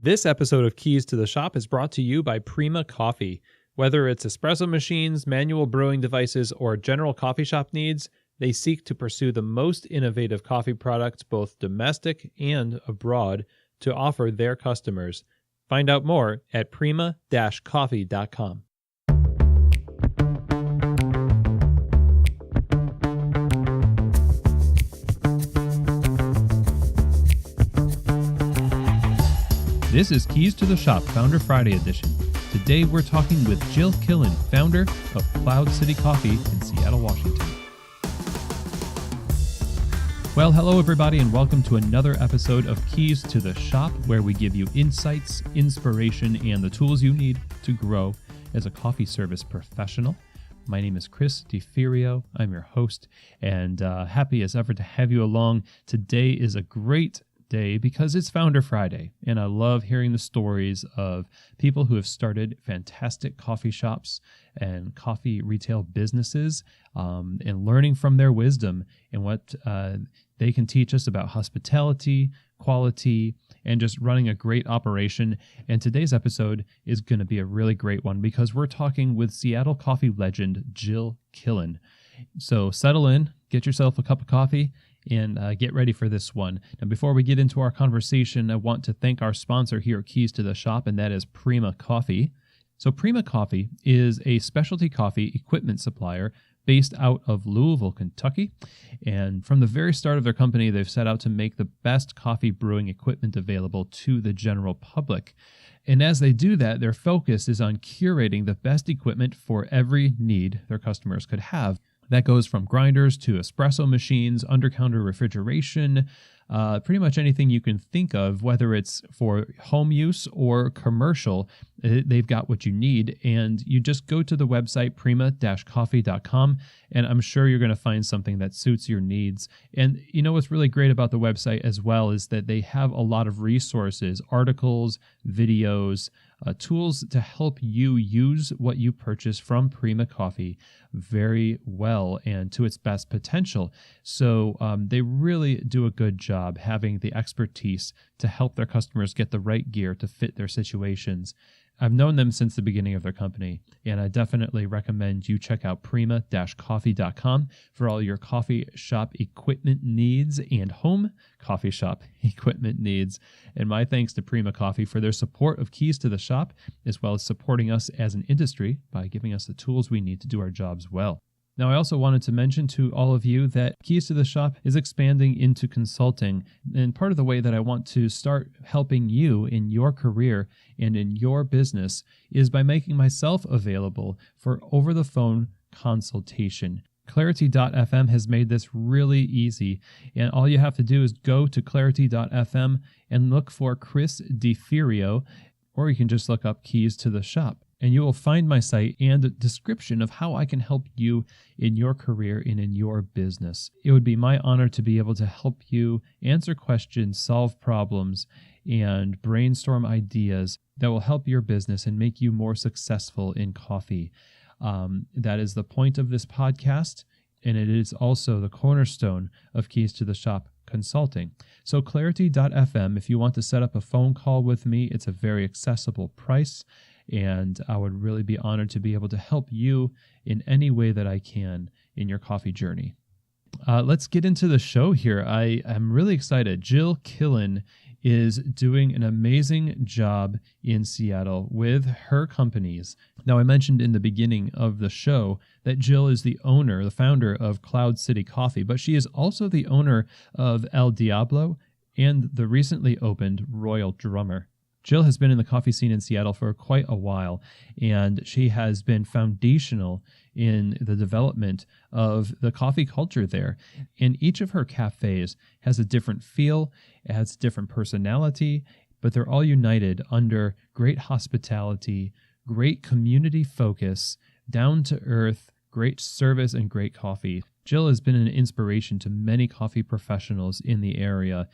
This episode of Keys to the Shop is brought to you by Prima Coffee. Whether it's espresso machines, manual brewing devices, or general coffee shop needs, they seek to pursue the most innovative coffee products, both domestic and abroad, to offer their customers. Find out more at prima-coffee.com. This is Keys to the Shop Founder Friday edition. Today we're talking with Jill Killen, founder of Cloud City Coffee in Seattle, Washington. Well, hello everybody, and welcome to another episode of Keys to the Shop, where we give you insights, inspiration, and the tools you need to grow as a coffee service professional. My name is Chris DeFirio. I'm your host, and happy as ever to have you along. Today is a great day because it's Founder Friday, and I love hearing the stories of people who have started fantastic coffee shops and coffee retail businesses, and learning from their wisdom and what they can teach us about hospitality, quality, and just running a great operation. And today's episode is going to be a really great one because we're talking with Seattle coffee legend Jill Killen. So settle in, get yourself a cup of coffee, and get ready for this one. Now, before we get into our conversation, I want to thank our sponsor here at Keys to the Shop, and that is Prima Coffee. So Prima Coffee is a specialty coffee equipment supplier based out of Louisville, Kentucky. And from the very start of their company, they've set out to make the best coffee brewing equipment available to the general public. And as they do that, their focus is on curating the best equipment for every need their customers could have. That goes from grinders to espresso machines, under-counter refrigeration, pretty much anything you can think of, whether it's for home use or commercial, they've got what you need. And you just go to the website, prima-coffee.com, and I'm sure you're going to find something that suits your needs. And you know what's really great about the website as well is that they have a lot of resources, articles, videos, tools to help you use what you purchase from Prima Coffee very well and to its best potential. So they really do a good job having the expertise to help their customers get the right gear to fit their situations. I've known them since the beginning of their company, and I definitely recommend you check out prima-coffee.com for all your coffee shop equipment needs and home coffee shop equipment needs. And my thanks to Prima Coffee for their support of Keys to the Shop, as well as supporting us as an industry by giving us the tools we need to do our jobs well. Now, I also wanted to mention to all of you that Keys to the Shop is expanding into consulting. And part of the way that I want to start helping you in your career and in your business is by making myself available for over-the-phone consultation. Clarity.fm has made this really easy, and all you have to do is go to clarity.fm and look for Chris DeFirio, or you can just look up Keys to the Shop. And you will find my site and a description of how I can help you in your career and in your business. It would be my honor to be able to help you answer questions, solve problems, and brainstorm ideas that will help your business and make you more successful in coffee. That is the point of this podcast, and it is also the cornerstone of Keys to the Shop consulting. So clarity.fm, if you want to set up a phone call with me, it's a very accessible price. And I would really be honored to be able to help you in any way that I can in your coffee journey. Let's get into the show here. I am really excited. Jill Killen is doing an amazing job in Seattle with her companies. Now, I mentioned in the beginning of the show that Jill is the owner, the founder of Cloud City Coffee, but she is also the owner of El Diablo and the recently opened Royal Drummer. Jill has been in the coffee scene in Seattle for quite a while, and she has been foundational in the development of the coffee culture there. And each of her cafes has a different feel, it has a different personality, but they're all united under great hospitality, great community focus, down to earth, great service, and great coffee. Jill has been an inspiration to many coffee professionals in the area,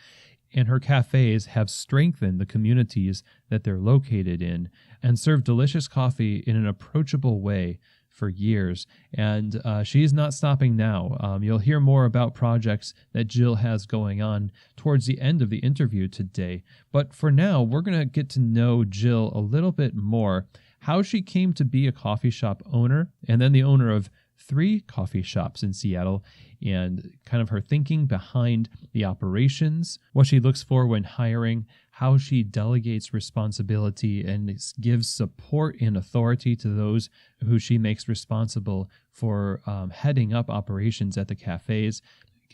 and her cafes have strengthened the communities that they're located in and serve delicious coffee in an approachable way for years, and she's not stopping now. You'll hear more about projects that Jill has going on towards the end of the interview today. But for now, we're going to get to know Jill a little bit more, how she came to be a coffee shop owner, and then the owner of 3 coffee shops in Seattle, and kind of her thinking behind the operations, what she looks for when hiring, how she delegates responsibility and gives support and authority to those who she makes responsible for heading up operations at the cafes.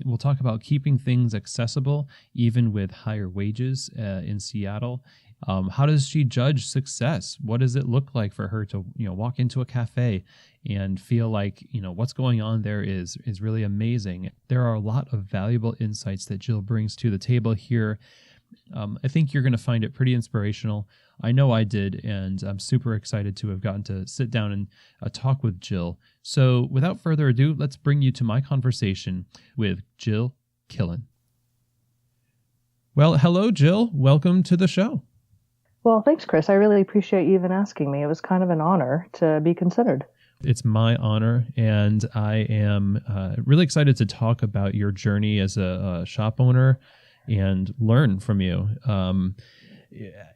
We'll talk about keeping things accessible, even with higher wages in Seattle. How does she judge success? What does it look like for her to, walk into a cafe and feel like, what's going on there is really amazing? There are a lot of valuable insights that Jill brings to the table here. I think you're going to find it pretty inspirational. I know I did, and I'm super excited to have gotten to sit down and talk with Jill. So without further ado, let's bring you to my conversation with Jill Killen. Well, hello, Jill. Welcome to the show. Well, thanks, Chris. I really appreciate you even asking me. It was kind of an honor to be considered. It's my honor, and I am really excited to talk about your journey as a shop owner and learn from you.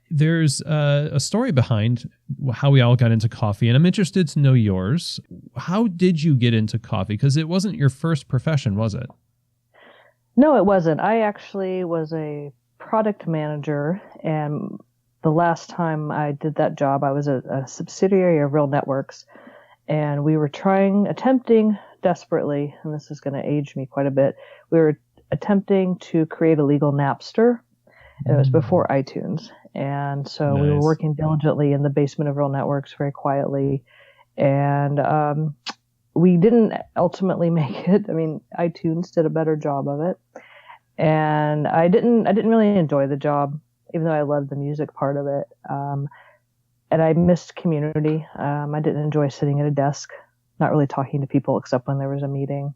There's a story behind how we all got into coffee, and I'm interested to know yours. How did you get into coffee? Because it wasn't your first profession, was it? No, it wasn't. I actually was a product manager, and the last time I did that job, I was a subsidiary of Real Networks, and we were attempting desperately, and this is going to age me quite a bit, we were attempting to create a legal Napster. It was before iTunes. And so we were working diligently in the basement of Real Networks very quietly. And we didn't ultimately make it. I mean, iTunes did a better job of it. And I didn't really enjoy the job, even though I loved the music part of it. And I missed community. I didn't enjoy sitting at a desk, not really talking to people except when there was a meeting.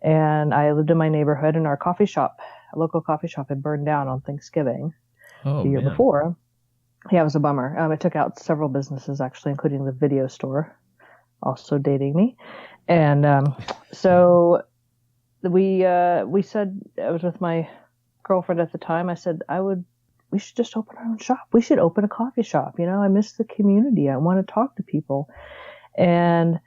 And I lived in my neighborhood, and our coffee shop, a local coffee shop, had burned down on Thanksgiving the year before. Yeah, it was a bummer. It took out several businesses, actually, including the video store, also dating me. And so we said, I was with my girlfriend at the time. I said, we should just open our own shop. We should open a coffee shop. I miss the community. I want to talk to people. And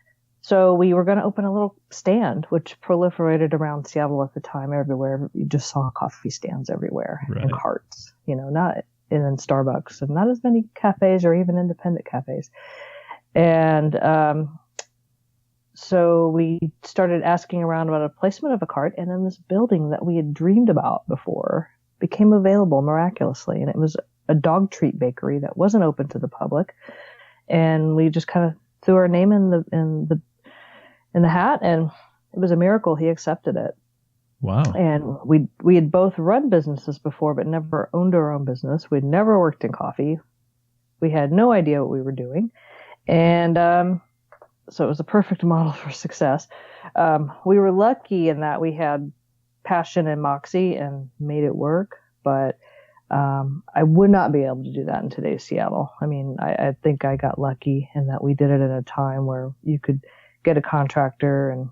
so we were going to open a little stand, which proliferated around Seattle at the time. Everywhere you just saw coffee stands everywhere and carts, not in Starbucks, and not as many cafes or even independent cafes. And so we started asking around about a placement of a cart, and then this building that we had dreamed about before became available miraculously, and it was a dog treat bakery that wasn't open to the public. And we just kind of threw our name in the hat, and it was a miracle. He accepted it. Wow. And we had both run businesses before, but never owned our own business. We'd never worked in coffee. We had no idea what we were doing. And so it was a perfect model for success. We were lucky in that we had passion and moxie and made it work, but I would not be able to do that in today's Seattle. I mean, I think I got lucky in that we did it at a time where you could get a contractor and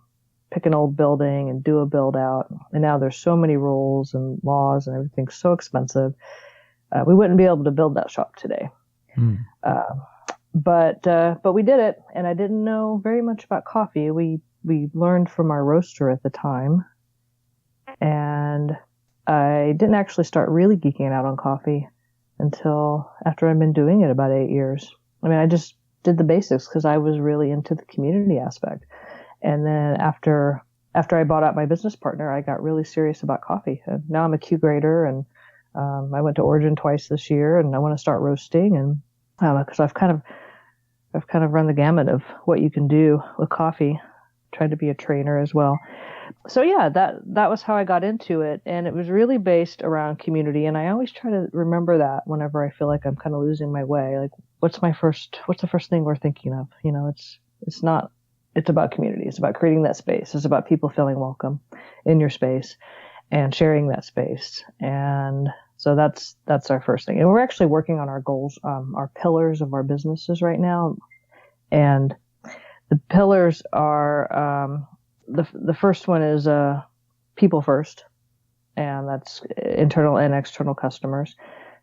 pick an old building and do a build out. And now there's so many rules and laws and everything's so expensive. We wouldn't be able to build that shop today. But we did it, and I didn't know very much about coffee. We learned from our roaster at the time, and I didn't actually start really geeking out on coffee until after I'd been doing it about 8 years. I mean, I just did the basics because I was really into the community aspect. And then after I bought out my business partner, I got really serious about coffee. And now I'm a Q grader, and I went to Origin twice this year, and I want to start roasting. And because I've kind of run the gamut of what you can do with coffee, tried to be a trainer as well. So yeah, that was how I got into it, and it was really based around community. And I always try to remember that whenever I feel like I'm kind of losing my way. Like, what's the first thing we're thinking of? It's about community. It's about creating that space. It's about people feeling welcome in your space and sharing that space. And so that's our first thing. And we're actually working on our goals, our pillars of our businesses right now. And The pillars are the first one is people first, and that's internal and external customers.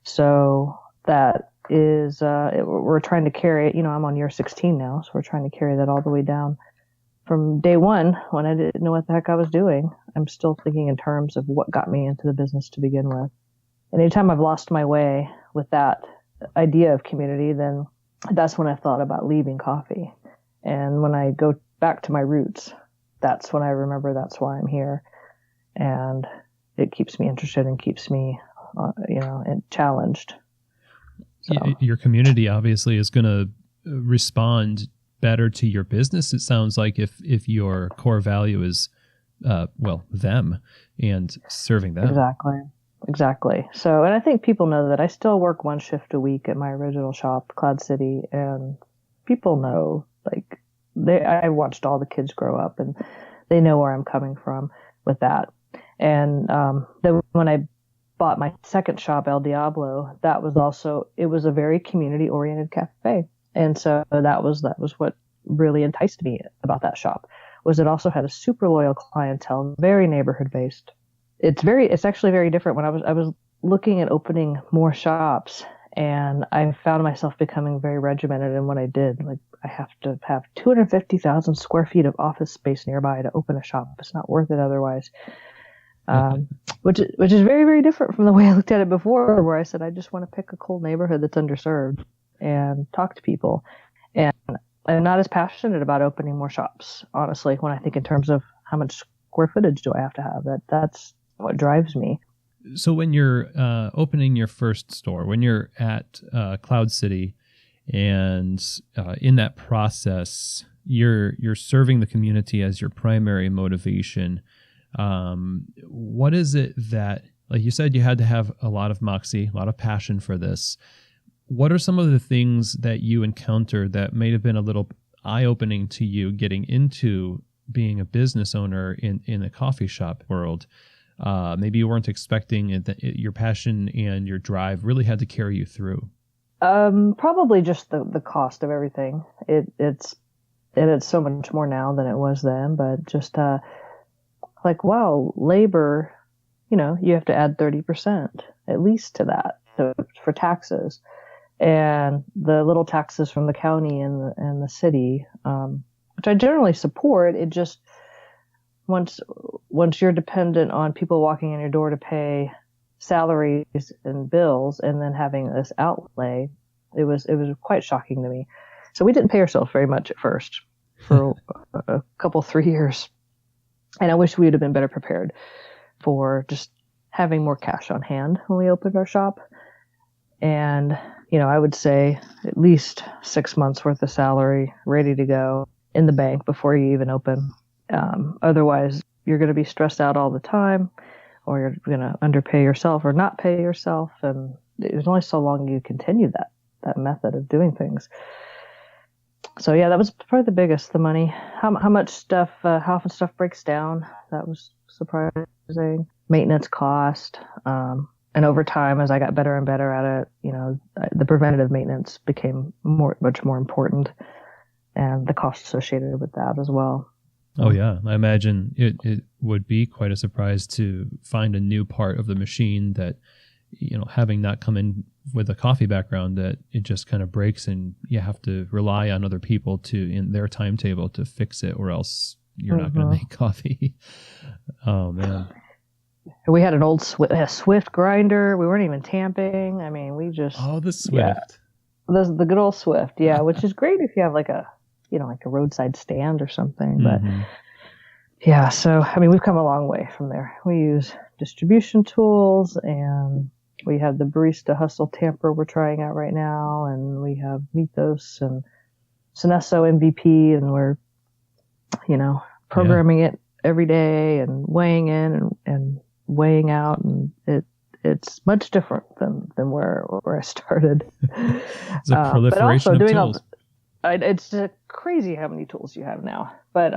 So that is we're trying to carry it. I'm on year 16 now, so we're trying to carry that all the way down from day one when I didn't know what the heck I was doing. I'm still thinking in terms of what got me into the business to begin with. And anytime I've lost my way with that idea of community, then that's when I thought about leaving coffee. And when I go back to my roots, that's when I remember that's why I'm here. And it keeps me interested and keeps me, and challenged. So. Your community obviously is going to respond better to your business. It sounds like if your core value is, them and serving them. Exactly. So, and I think people know that I still work one shift a week at my original shop, Cloud City, and people know, like, I watched all the kids grow up and they know where I'm coming from with that. And then when I bought my second shop, El Diablo, it was a very community oriented cafe. And so that was what really enticed me about that shop, was it also had a super loyal clientele, very neighborhood based. It's actually very different. When I was looking at opening more shops, and I found myself becoming very regimented in what I did. Like, I have to have 250,000 square feet of office space nearby to open a shop. It's not worth it otherwise. Which is very, very different from the way I looked at it before, where I said, I just want to pick a cool neighborhood that's underserved and talk to people. And I'm not as passionate about opening more shops, honestly, when I think in terms of how much square footage do I have to have. That's what drives me. So when you're opening your first store, when you're at Cloud City, and in that process, you're serving the community as your primary motivation. What is it that, like you said, you had to have a lot of moxie, a lot of passion for this. What are some of the things that you encountered that may have been a little eye-opening to you getting into being a business owner in the coffee shop world? Maybe you weren't expecting it, that your passion and your drive really had to carry you through. Probably just the cost of everything. It's so much more now than it was then, but just like, wow, labor, you have to add 30% at least to that for taxes. And the little taxes from the county and the city, which I generally support, it just, once you're dependent on people walking in your door to pay salaries and bills and then having this outlay, it was quite shocking to me. So we didn't pay ourselves very much at first for a couple, 3 years. And I wish we would have been better prepared for just having more cash on hand when we opened our shop. And I would say at least 6 months worth of salary ready to go in the bank before you even open. Otherwise, you're going to be stressed out all the time, or you're going to underpay yourself or not pay yourself. And there's only so long you continue that method of doing things. So yeah, that was probably the biggest, the money. How much stuff, how often stuff breaks down. That was surprising. Maintenance cost. And over time, as I got better and better at it, the preventative maintenance became much more important, and the cost associated with that as well. Oh yeah, I imagine it would be quite a surprise to find a new part of the machine that, having not come in with a coffee background, that it just kind of breaks and you have to rely on other people in their timetable to fix it, or else you're not going to make coffee. Oh man. We had an old Swift grinder. We weren't even tamping. I mean, we just... Oh, the Swift. Yeah. The good old Swift, yeah, which is great if you have like a roadside stand or something. But yeah, so, I mean, we've come a long way from there. We use distribution tools, and we have the Barista Hustle tamper we're trying out right now, and we have Mythos and Synesso MVP, and we're, programming it every day and weighing in and weighing out, and it's much different than where I started. It's a proliferation of tools. It's crazy how many tools you have now. But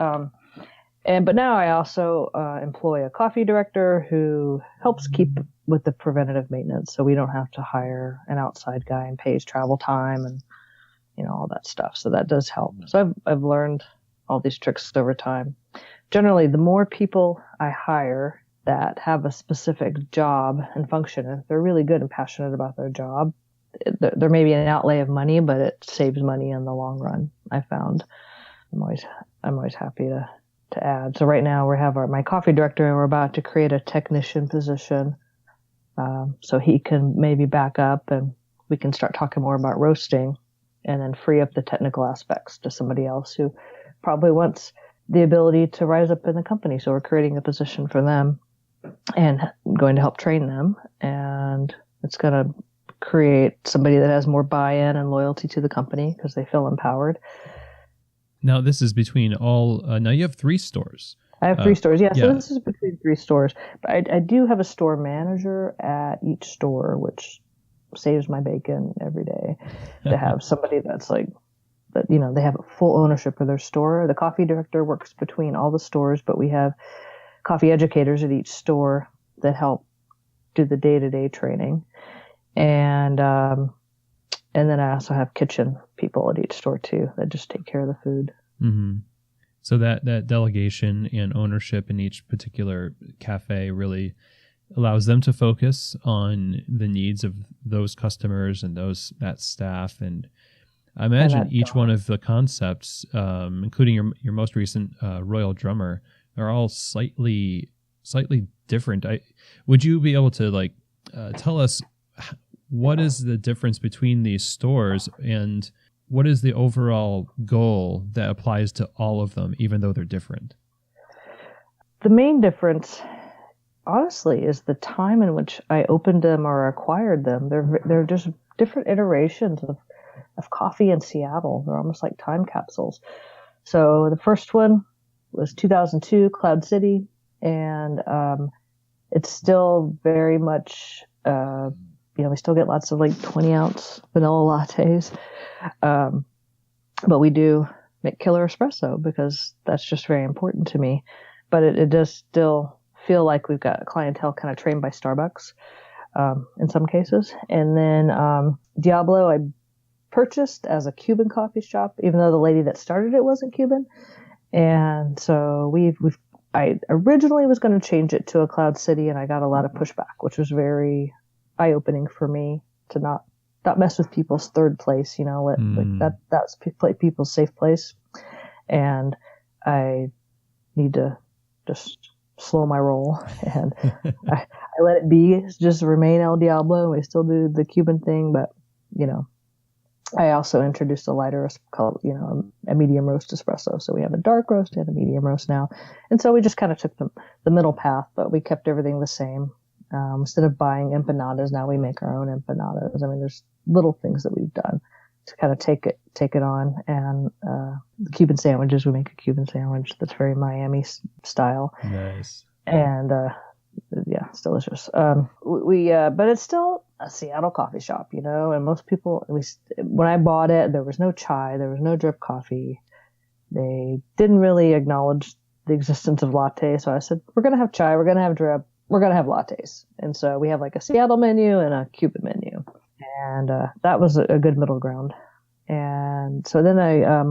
now I also employ a coffee director who helps keep with the preventative maintenance, so we don't have to hire an outside guy and pay his travel time and all that stuff. So that does help. So I've learned all these tricks over time. Generally, the more people I hire that have a specific job and function, if they're really good and passionate about their job, there may be an outlay of money, but it saves money in the long run, I found. I'm always happy to add. So right now we have my coffee director, and we're about to create a technician position, so he can maybe back up and we can start talking more about roasting, and then free up the technical aspects to somebody else who probably wants the ability to rise up in the company. So we're creating a position for them and going to help train them, and it's going to create somebody that has more buy-in and loyalty to the company because they feel empowered. Now, this is between all, now you have 3 stores. I have 3 stores. Yeah, so this is between 3 stores. But I do have a store manager at each store, which saves my bacon every day to have somebody that's like, that, you know, they have full ownership of their store. The coffee director works between all the stores, but we have coffee educators at each store that help do the day-to-day training. And then I also have kitchen people at each store too that just take care of the food. Mm-hmm. So that delegation and ownership in each particular cafe really allows them to focus on the needs of those customers and that staff. And I imagine each one of the concepts, including your most recent Royal Drummer, are all slightly different. Would you be able to tell us what is the difference between these stores, and what is the overall goal that applies to all of them, even though they're different? The main difference, honestly, is the time in which I opened them or acquired them. They're just different iterations of coffee in Seattle. They're almost like time capsules. So the first one was 2002, Cloud City, and it's still very much, we still get lots of 20-ounce vanilla lattes. But we do make killer espresso because that's just very important to me. But it does still feel like we've got a clientele kind of trained by Starbucks in some cases. And then Diablo I purchased as a Cuban coffee shop, even though the lady that started it wasn't Cuban. And so I originally was going to change it to a Cloud City, and I got a lot of pushback, which was very eye-opening for me to not mess with people's third place, that's people's safe place. And I need to just slow my roll, and I let it be, just remain El Diablo. We still do the Cuban thing, but I also introduced a lighter called, a medium roast espresso. So we have a dark roast and a medium roast now. And so we just kind of took the middle path, but we kept everything the same. Instead of buying empanadas, now we make our own empanadas. I mean, there's little things that we've done to kind of take it on. And the Cuban sandwiches, we make a Cuban sandwich that's very Miami style. Nice. And it's delicious. But it's still a Seattle coffee shop, and most people, at least when I bought it, there was no chai, there was no drip coffee. They didn't really acknowledge the existence of latte. So I said, we're going to have chai, we're going to have drip, we're going to have lattes. And so we have a Seattle menu and a Cuban menu. And that was a good middle ground. And so then I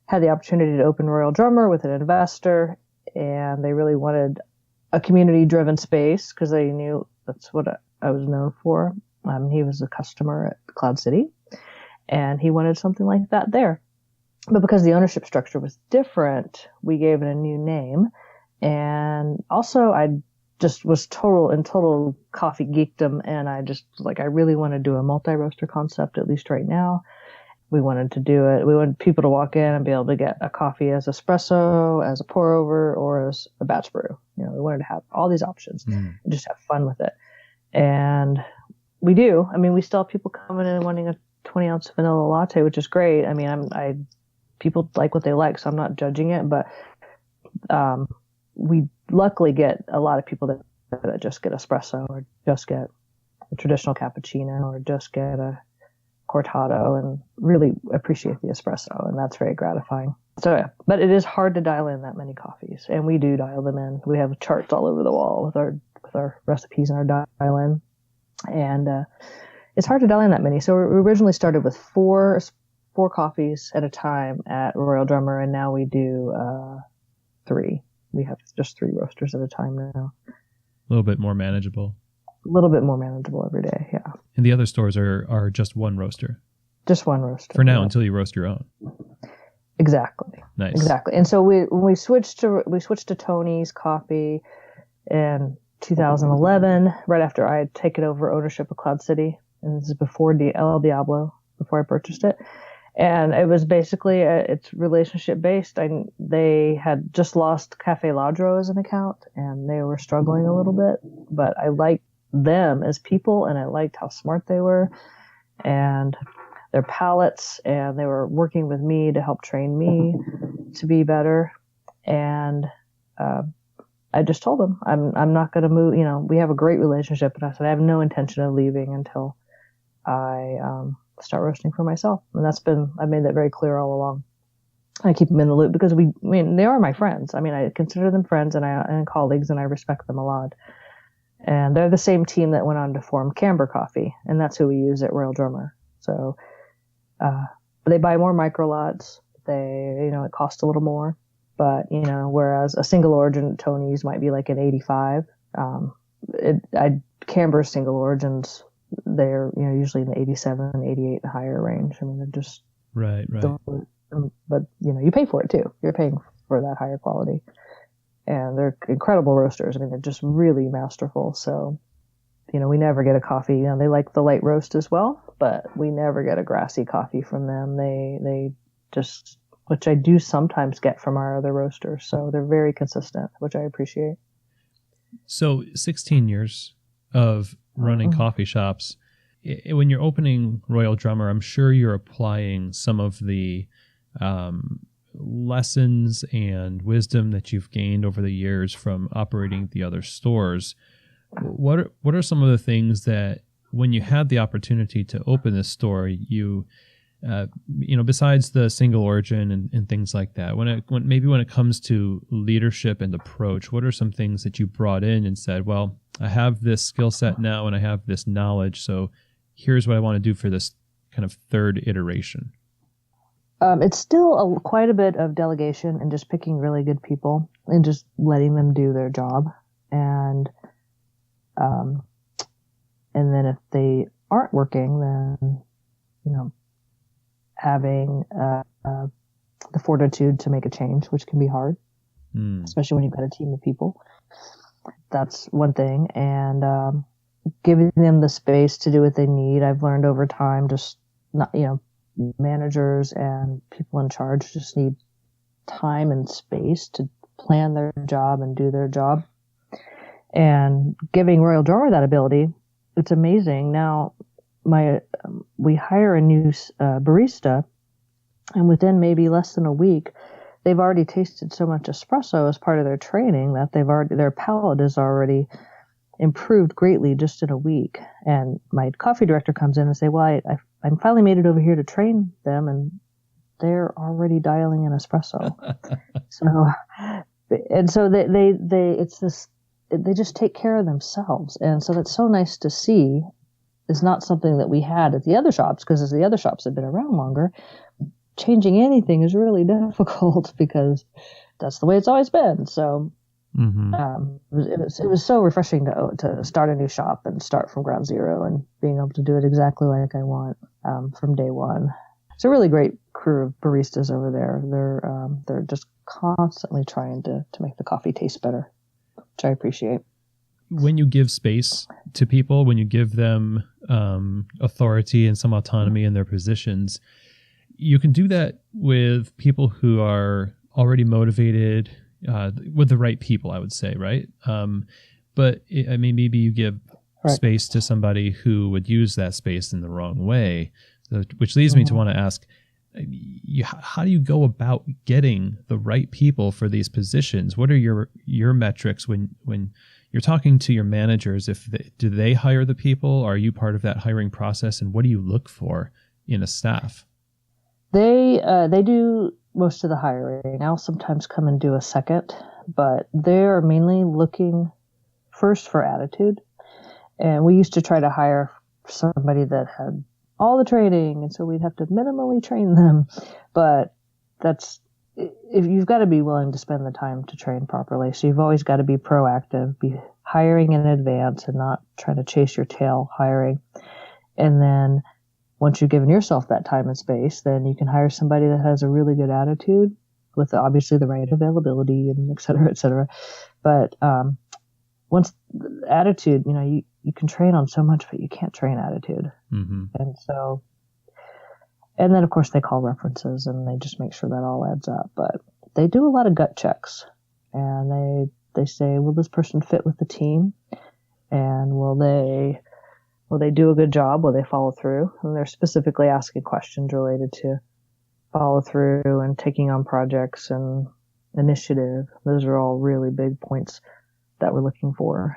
had the opportunity to open Royal Drummer with an investor, and they really wanted a community-driven space because they knew that's what I was known for. He was a customer at Cloud City, and he wanted something like that there. But because the ownership structure was different, we gave it a new name. And also, I just was total coffee geekdom, and I just I really want to do a multi-roaster concept, at least right now. We wanted to do it. We wanted people to walk in and be able to get a coffee as espresso, as a pour over, or as a batch brew. We wanted to have all these options and just have fun with it. And we do. I mean, we still have people coming in and wanting a 20-ounce vanilla latte, which is great. I mean, people like what they like, so I'm not judging it, but we luckily get a lot of people that just get espresso, or just get a traditional cappuccino, or just get a cortado, and really appreciate the espresso, and that's very gratifying. So yeah, but it is hard to dial in that many coffees, and we do dial them in. We have charts all over the wall with our recipes and our dial in, and it's hard to dial in that many. So we originally started with 4 4 coffees at a time at Royal Drummer, and now we do 3. We have just 3 roasters at a time now. A little bit more manageable. A little bit more manageable every day, yeah. And the other stores are just 1 roaster. Just 1 roaster. For now, until you roast your own. Exactly. Nice. Exactly. And so when we switched to Tony's Coffee in 2011, right after I had taken over ownership of Cloud City, and this is before El Diablo, before I purchased it. And it was basically it's relationship based. They had just lost Cafe Ladro as an account, and they were struggling a little bit. But I liked them as people, and I liked how smart they were, and their palates, and they were working with me to help train me to be better. And I just told them I'm not going to move. You know, we have a great relationship, and I said I have no intention of leaving until I start roasting for myself. And I made that very clear all along. I keep them in the loop because they are my friends. I mean, I consider them friends and colleagues, and I respect them a lot. And they're the same team that went on to form Camber Coffee, and that's who we use at Royal Drummer. So they buy more micro lots. It costs a little more, but whereas a single origin at Tony's might be like an 85, Camber single origins, they're usually in the 87, 88 and higher range. I mean, they're just right. But you pay for it too. You're paying for that higher quality, and they're incredible roasters. I mean, they're just really masterful. So we never get a coffee. They like the light roast as well, but we never get a grassy coffee from them. They just, which I do sometimes get from our other roasters. So they're very consistent, which I appreciate. So 16 years of running coffee shops. When you're opening Royal Drummer, I'm sure you're applying some of the lessons and wisdom that you've gained over the years from operating the other stores. What are some of the things that when you had the opportunity to open this store, you besides the single origin and things like that, when it comes to leadership and approach, what are some things that you brought in and said, well, I have this skill set now and I have this knowledge, so here's what I want to do for this kind of third iteration? It's still quite a bit of delegation and just picking really good people and just letting them do their job. And then if they aren't working, then, having the fortitude to make a change, which can be hard, especially when you've got a team of people. That's one thing. And giving them the space to do what they need. I've learned over time, just not, managers and people in charge just need time and space to plan their job and do their job. And giving Royal Drummer that ability, it's amazing. Now, we hire a new barista, and within maybe less than a week, they've already tasted so much espresso as part of their training that their palate is already improved greatly just in a week. And my coffee director comes in and say, well, I finally made it over here to train them, and they're already dialing in espresso. So they just take care of themselves. And so that's so nice to see. It's not something that we had at the other shops, because as the other shops have been around longer, changing anything is really difficult because that's the way it's always been. So it was so refreshing to start a new shop and start from ground zero and being able to do it exactly like I want from day one. It's a really great crew of baristas over there. They're just constantly trying to make the coffee taste better, which I appreciate. When you give space to people, when you give them authority and some autonomy in their positions, you can do that with people who are already motivated, with the right people, I would say, right? But maybe you give space to somebody who would use that space in the wrong way, which leads me to want to ask, how do you go about getting the right people for these positions? What are your metrics when you're talking to your managers? Do they hire the people? Are you part of that hiring process? And what do you look for in a staff? They do most of the hiring. I'll sometimes come and do a second, but they're mainly looking first for attitude. And we used to try to hire somebody that had all the training. And so we'd have to minimally train them. But if you've got to be willing to spend the time to train properly. So you've always got to be proactive, be hiring in advance and not trying to chase your tail hiring. And then once you've given yourself that time and space, then you can hire somebody that has a really good attitude with obviously the right availability and et cetera, et cetera. But once the attitude, you can train on so much, but you can't train attitude. Mm-hmm. And then of course they call references and they just make sure that all adds up. But they do a lot of gut checks, and they say, will this person fit with the team? And will they do a good job? Will they follow through? And they're specifically asking questions related to follow through and taking on projects and initiative. Those are all really big points that we're looking for,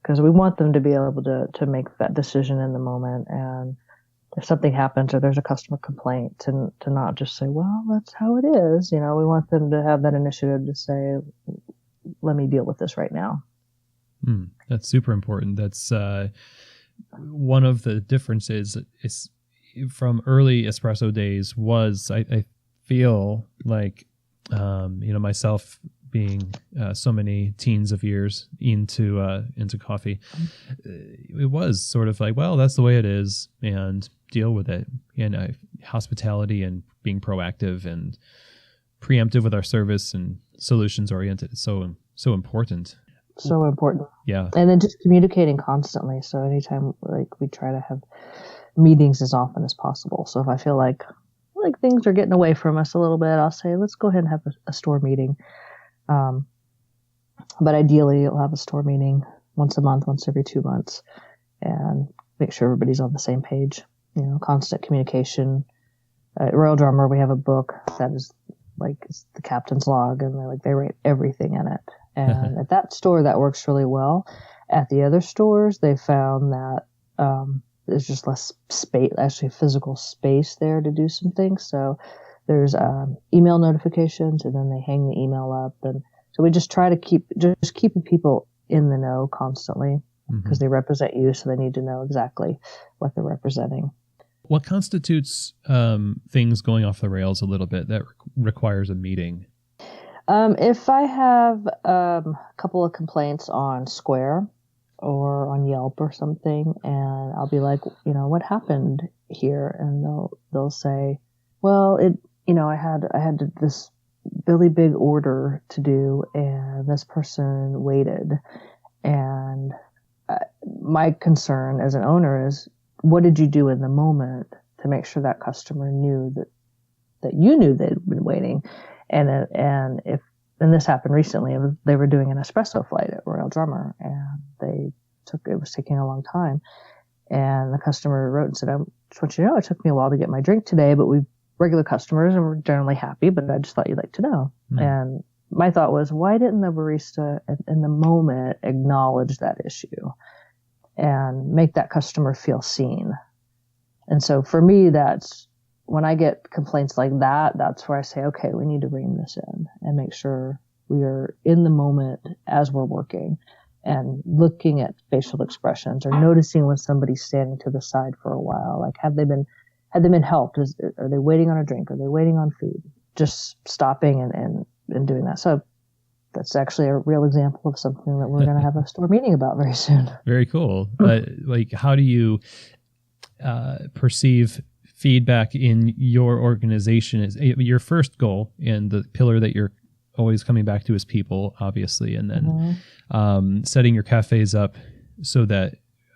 because we want them to be able to make that decision in the moment. And if something happens or there's a customer complaint, to not just say, well, that's how it is. We want them to have that initiative to say, let me deal with this right now. That's super important. That's one of the differences is from early espresso days was I feel like, myself being so many teens of years into coffee, it was sort of like, well, that's the way it is, and deal with it. And hospitality and being proactive and preemptive with our service and solutions oriented is so important. So important. Yeah. And then just communicating constantly. So anytime, we try to have meetings as often as possible. So if I feel like things are getting away from us a little bit, I'll say, let's go ahead and have a store meeting. But ideally you'll have a store meeting once a month, once every 2 months, and make sure everybody's on the same page. Constant communication. At Royal Drummer, we have a book that is it's the captain's log, and they write everything in it. And at that store, that works really well. At the other stores, they found that there's just less space, actually physical space there to do some things. So there's email notifications, and then they hang the email up. And so we just try to keeping people in the know constantly, because they represent you, so they need to know exactly what they're representing. What constitutes things going off the rails a little bit that requires a meeting? If I have a couple of complaints on Square or on Yelp or something, and I'll be like, what happened here? And they'll say, well, I had this really big order to do, and this person waited. And my concern as an owner is, what did you do in the moment to make sure that customer knew that you knew they'd been waiting? And this happened recently. They were doing an espresso flight at Royal Drummer, and it was taking a long time. And the customer wrote and said, I just want you to know, it took me a while to get my drink today, but we're regular customers and we're generally happy, but I just thought you'd like to know. And my thought was, why didn't the barista in the moment acknowledge that issue and make that customer feel seen? And so for me, that's when I get complaints like that, that's where I say, okay, we need to rein this in and make sure we are in the moment as we're working and looking at facial expressions, or noticing when somebody's standing to the side for a while. Have they been helped? Are they waiting on a drink? Are they waiting on food? Just stopping and doing that. So that's actually a real example of something that we're going to have a store meeting about very soon. Very cool. How do you perceive feedback in your organization? Is your first goal, and the pillar that you're always coming back to is people, obviously, and then setting your cafes up so that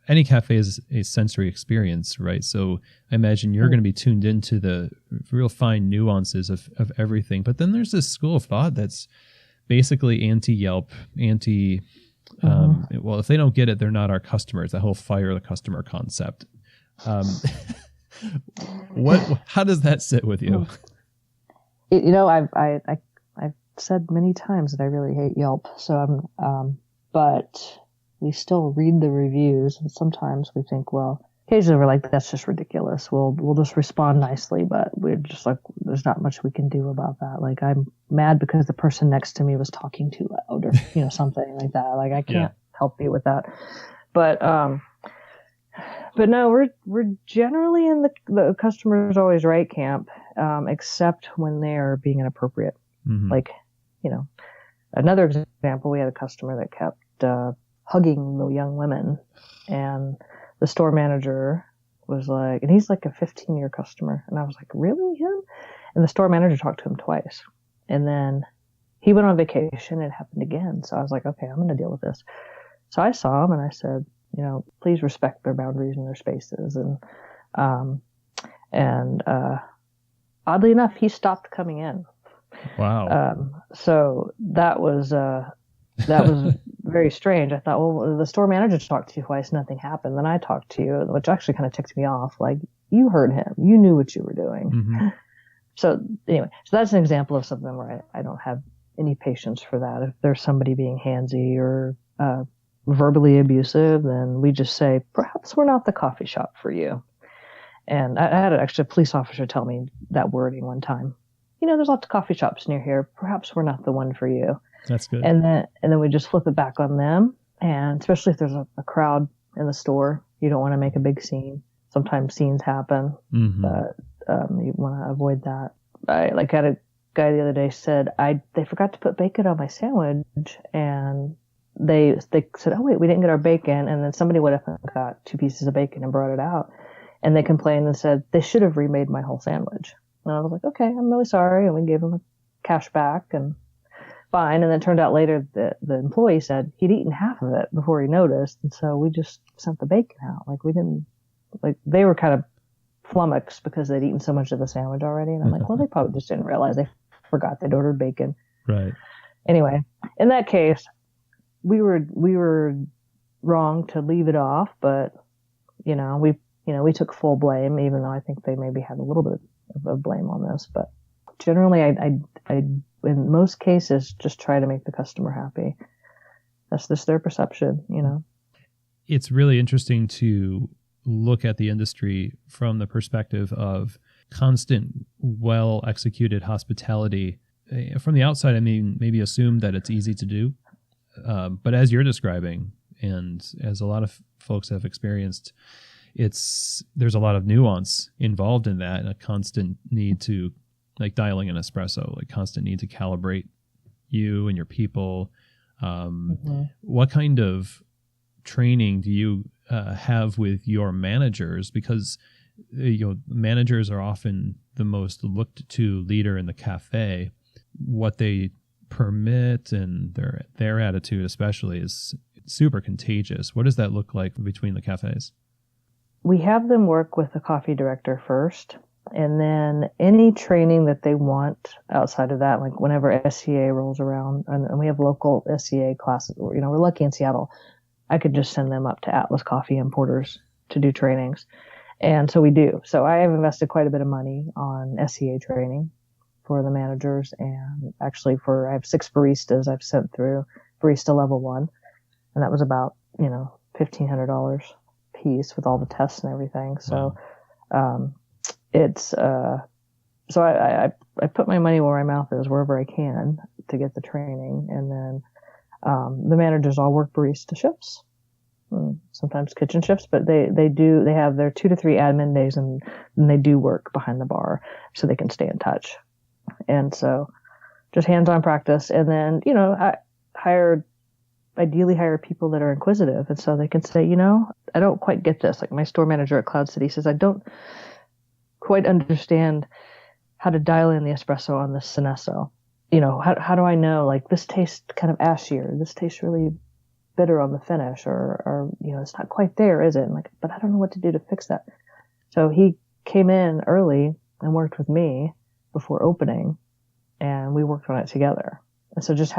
any cafe is a sensory experience, right? So I imagine you're going to be tuned into the real fine nuances of everything. But then there's this school of thought that's basically anti-Yelp, well, if they don't get it, they're not our customers. That whole fire the customer concept. How does that sit with you? I've said many times that I really hate Yelp. So but we still read the reviews, and sometimes we think, well, occasionally we're like, that's just ridiculous. We'll just respond nicely, but we're just like, there's not much we can do about that. I'm mad because the person next to me was talking too loud, or something like that. I can't help you with that. But But no, we're generally in the customer's always right camp, except when they're being inappropriate. Mm-hmm. Like, another example, we had a customer that kept hugging the young women, and the store manager was like, and he's like a 15-year customer, and I was like, really, him? And the store manager talked to him twice, and then he went on vacation. It happened again, so I was like, okay, I'm going to deal with this. So I saw him, and I said, please respect their boundaries and their spaces, and oddly enough, he stopped coming in. Wow. So that was very strange. I thought, well, the store manager talked to you twice, nothing happened. Then I talked to you, which actually kind of ticked me off. Like, you heard him, you knew what you were doing. Mm-hmm. So anyway, so that's an example of something where I don't have any patience for that. If there's somebody being handsy or verbally abusive, then we just say, perhaps we're not the coffee shop for you. And I had actually a police officer tell me that wording one time. There's lots of coffee shops near here. Perhaps we're not the one for you. That's good. And then we just flip it back on them. And especially if there's a crowd in the store, you don't want to make a big scene. Sometimes scenes happen, Mm-hmm. but you want to avoid that. I had a guy the other day said they forgot to put bacon on my sandwich, and they said, oh wait, we didn't get our bacon, and then somebody went up and got 2 pieces of bacon and brought it out, and they complained and said they should have remade my whole sandwich. And I was like, okay, I'm really sorry, and we gave them a cash back and fine. And then it turned out later that the employee said he'd eaten half of it before he noticed, and so we just sent the bacon out. They were kind of flummoxed because they'd eaten so much of the sandwich already, and I'm like, well, they probably just didn't realize they forgot they'd ordered bacon. Right. Anyway, in that case, we were wrong to leave it off, but we took full blame, even though I think they maybe had a little bit of blame on this. But generally, I in most cases just try to make the customer happy. That's just their perception, It's really interesting to look at the industry from the perspective of constant, well-executed hospitality. From the outside, I mean, maybe assume that it's easy to do. But as you're describing, and as a lot of folks have experienced, there's a lot of nuance involved in that, and a constant need to, like dialing an espresso, like constant need to calibrate you and your people. Mm-hmm. What kind of training do you have with your managers? Because managers are often the most looked to leader in the cafe. What they permit and their attitude especially is super contagious. What does that look like between the cafes? We have them work with the coffee director first, and then any training that they want outside of that, like whenever SCA rolls around, and we have local SCA classes, we're lucky in Seattle, I could just send them up to Atlas Coffee Importers to do trainings. And so we do. So I have invested quite a bit of money on SCA training for the managers, and actually I have 6 baristas I've sent through barista level 1, and that was about, $1,500 piece with all the tests and everything. So, so I put my money where my mouth is, wherever I can, to get the training. And then, the managers all work barista shifts, sometimes kitchen shifts, but they have their 2 to 3 admin days, and they do work behind the bar so they can stay in touch. And so just hands-on practice. And then, I ideally hire people that are inquisitive. And so they can say, I don't quite get this. Like my store manager at Cloud City says, I don't quite understand how to dial in the espresso on this Cinesso. How do I know, like, this tastes kind of ashier, this tastes really bitter on the finish, or it's not quite there, is it? And but I don't know what to do to fix that. So he came in early and worked with me before opening, and we worked on it together. And so just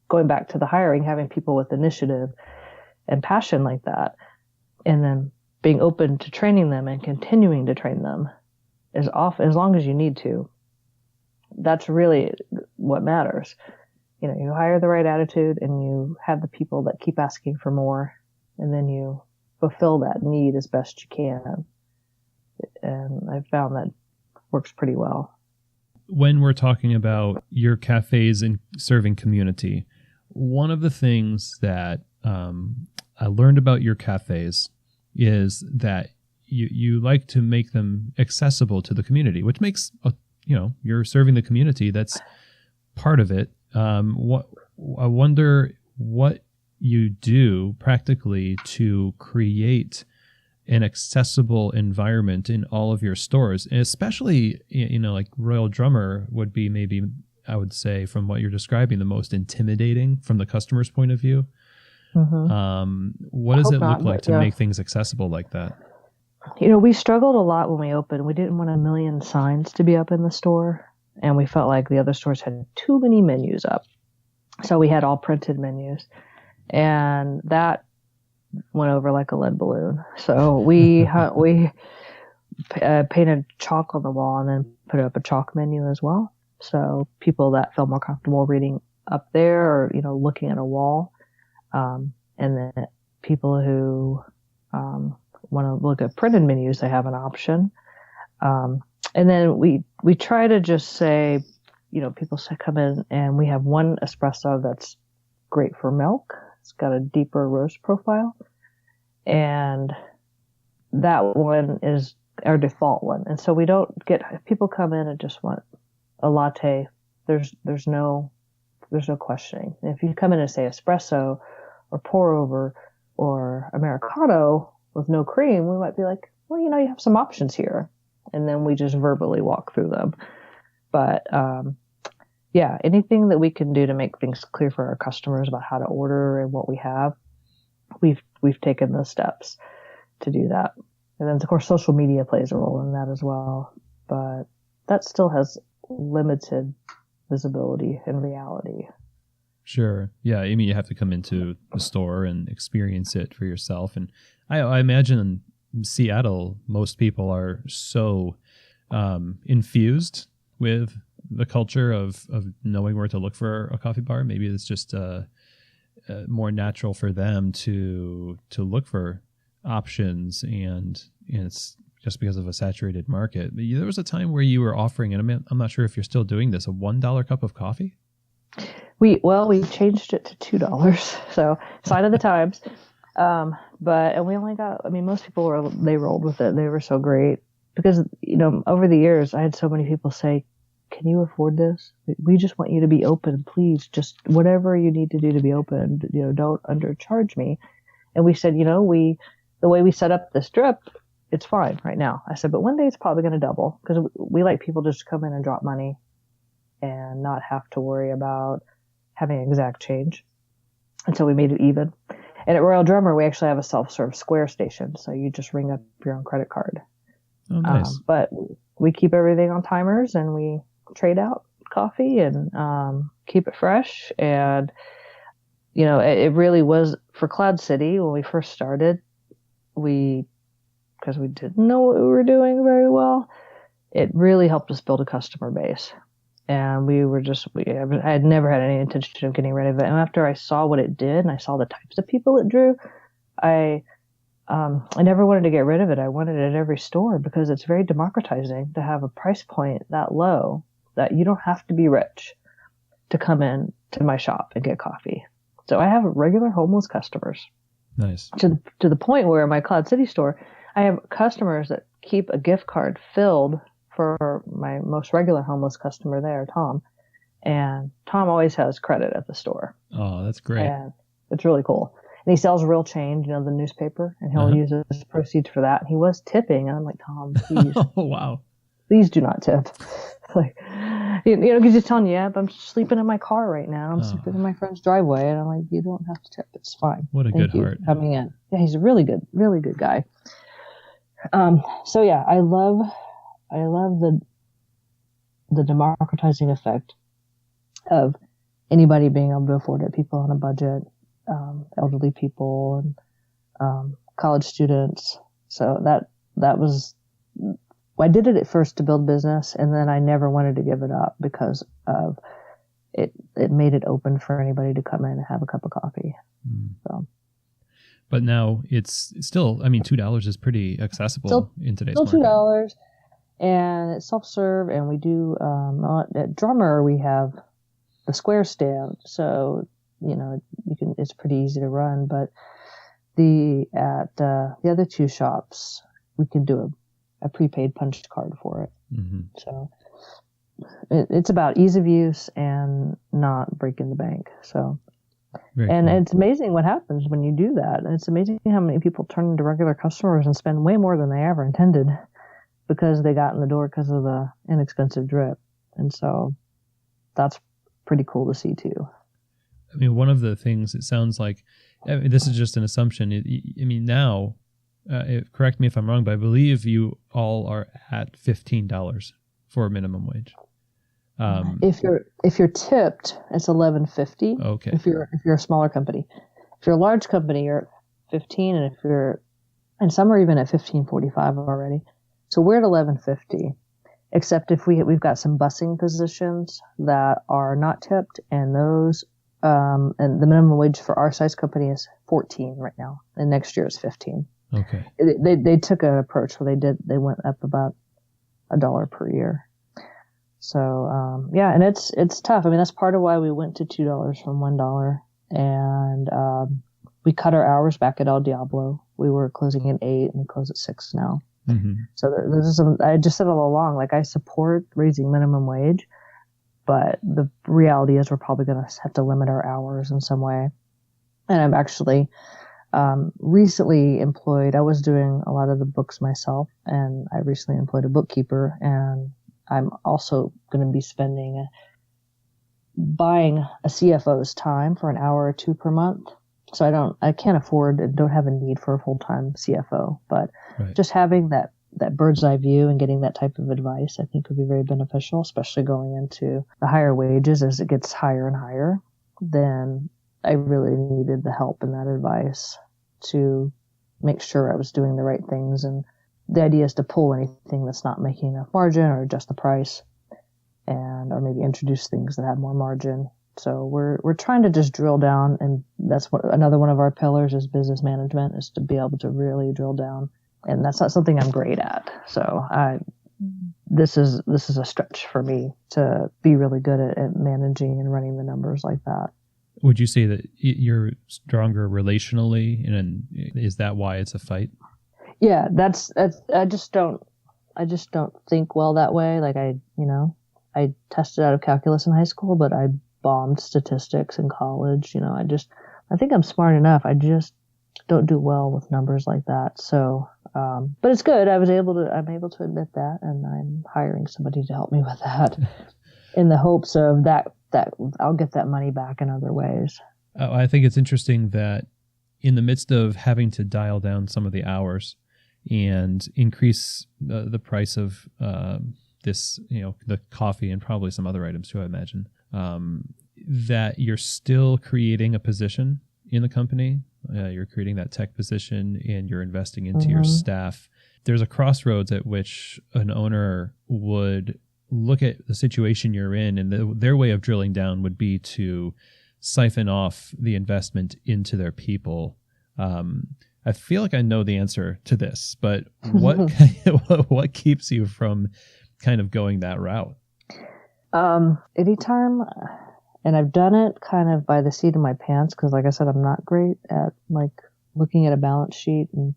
going back to the hiring, having people with initiative and passion like that, and then being open to training them and continuing to train them as long as you need to. That's really what matters. You hire the right attitude, and you have the people that keep asking for more, and then you fulfill that need as best you can. And I've found that works pretty well. When we're talking about your cafes and serving community, one of the things that I learned about your cafes is that you like to make them accessible to the community, which makes, you're serving the community. That's part of it. What I wonder what you do practically to create an accessible environment in all of your stores, and especially, like Royal Drummer would be maybe, I would say, from what you're describing, the most intimidating from the customer's point of view. Mm-hmm. What does it look like to make things accessible like that? We struggled a lot when we opened. We didn't want a million signs to be up in the store, and we felt like the other stores had too many menus up. So we had all printed menus, and that went over like a lead balloon. So we painted chalk on the wall and then put up a chalk menu as well. So people that felt more comfortable reading up there or, looking at a wall. And then people who want to look at printed menus, they have an option. And then we try to just say, people say come in and we have one espresso that's great for milk. It's got a deeper roast profile. And that one is our default one. And so we don't get, if people come in and just want a latte, there's no questioning. And if you come in and say espresso or pour over or Americano with no cream, we might be like, well, you have some options here. And then we just verbally walk through them. But, anything that we can do to make things clear for our customers about how to order and what we have, we've taken the steps to do that. And then, of course, social media plays a role in that as well. But that still has limited visibility in reality. Sure. Yeah. I mean, you have to come into the store and experience it for yourself. And I imagine in Seattle, most people are so infused with the culture of knowing where to look for a coffee bar. Maybe it's just more natural for them to look for options, and it's just because of a saturated market. But there was a time where you were offering, and I'm not sure if you're still doing this, a $1 cup of coffee. We changed it to $2, so sign of the times. And we only got, most people rolled with it. They were so great because, over the years, I had so many people say, can you afford this? We just want you to be open, please. Just whatever you need to do to be open, don't undercharge me. And we said, the way we set up this drip, it's fine right now. I said, but one day it's probably going to double because we like people just to come in and drop money and not have to worry about having exact change. And so we made it even. And at Royal Drummer, we actually have a self-serve Square station. So you just ring up your own credit card. Oh, nice. But we keep everything on timers and we trade out coffee and keep it fresh. And, it really was for Cloud City when we first started, because we didn't know what we were doing very well, it really helped us build a customer base. And I had never had any intention of getting rid of it. And after I saw what it did and I saw the types of people it drew, I never wanted to get rid of it. I wanted it at every store because it's very democratizing to have a price point that low that you don't have to be rich to come in to my shop and get coffee. So I have regular homeless customers. Nice. To the point where in my Cloud City store, I have customers that keep a gift card filled for my most regular homeless customer there, Tom. And Tom always has credit at the store. Oh, that's great. And it's really cool. And he sells Real Change, the newspaper, and he'll use his proceeds for that. And he was tipping. And I'm like, Tom, please. Oh, wow. Please do not tip. Like, because he's telling you, yeah, but I'm sleeping in my car right now. I'm sleeping in my friend's driveway. And I'm like, you don't have to tip. It's fine. What a Thank good you heart. for coming in. Yeah, he's a really good guy. So yeah, I love the democratizing effect of anybody being able to afford it. People on a budget, elderly people, and college students. So that was, I did it at first to build business, and then I never wanted to give it up because of it. It made it open for anybody to come in and have a cup of coffee. So. But now it's still, $2 is pretty accessible in today's market. Still $2, and it's self-serve, and we do, at Drummer, we have the Square stand, so, it's pretty easy to run, but The other two shops, we can do a prepaid punch card for it. Mm-hmm. So it's about ease of use and not breaking the bank. So, Very and cool. it's amazing what happens when you do that. And it's amazing how many people turn into regular customers and spend way more than they ever intended because they got in the door because of the inexpensive drip. And so that's pretty cool to see too. I mean, one of the things it sounds like, I mean, this is just an assumption. I mean, now, correct me if I'm wrong, but I believe you all are at $15 for minimum wage. If you're tipped, it's $11.50. Okay. If you're a smaller company, if you're a large company, you're at $15, and some are even at $15.45 already. So we're at $11.50. Except if we've got some busing positions that are not tipped, and those and the minimum wage for our size company is $14 right now, and next year is $15. Okay. They took an approach where they went up about $1 per year. So yeah, and it's tough. I mean, that's part of why we went to $2 from $1, and we cut our hours back at El Diablo. We were closing at 8, and we close at 6 now. Mm-hmm. So there's I just said all along, like, I support raising minimum wage, but the reality is we're probably going to have to limit our hours in some way. And I'm actually recently employed. I was doing a lot of the books myself, and I recently employed a bookkeeper, and I'm also going to be buying a CFO's time for an hour or two per month. So I can't afford and don't have a need for a full-time CFO, but Right. just having that bird's eye view and getting that type of advice, I think would be very beneficial, especially going into the higher wages as it gets higher and higher. Then I really needed the help and that advice to make sure I was doing the right things. And the idea is to pull anything that's not making enough margin or adjust the price, or maybe introduce things that have more margin. So we're trying to just drill down, and that's another one of our pillars is business management, is to be able to really drill down. And that's not something I'm great at. So this is a stretch for me to be really good at managing and running the numbers like that. Would you say that you're stronger relationally, and is that why it's a fight? Yeah, that's I just don't think well that way. Like I tested out of calculus in high school, but I bombed statistics in college. I think I'm smart enough. I just don't do well with numbers like that. So, but it's good. I'm able to admit that, and I'm hiring somebody to help me with that in the hopes of that I'll get that money back in other ways. I think it's interesting that in the midst of having to dial down some of the hours and increase the price of this, the coffee and probably some other items too, I imagine, that you're still creating a position in the company. You're creating that tech position, and you're investing into your staff. There's a crossroads at which an owner would look at the situation you're in, and their way of drilling down would be to siphon off the investment into their people. I feel like I know the answer to this, but what keeps you from kind of going that route? Anytime, and I've done it kind of by the seat of my pants, because like I said, I'm not great at like looking at a balance sheet, and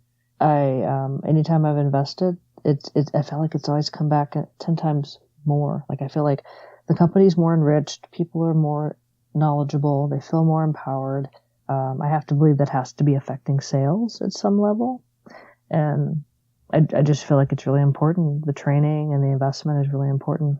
anytime I've invested, I feel like it's always come back at 10 times more. Like I feel like the company's more enriched, people are more knowledgeable, they feel more empowered. I have to believe that has to be affecting sales at some level. And I just feel like it's really important. The training and the investment is really important.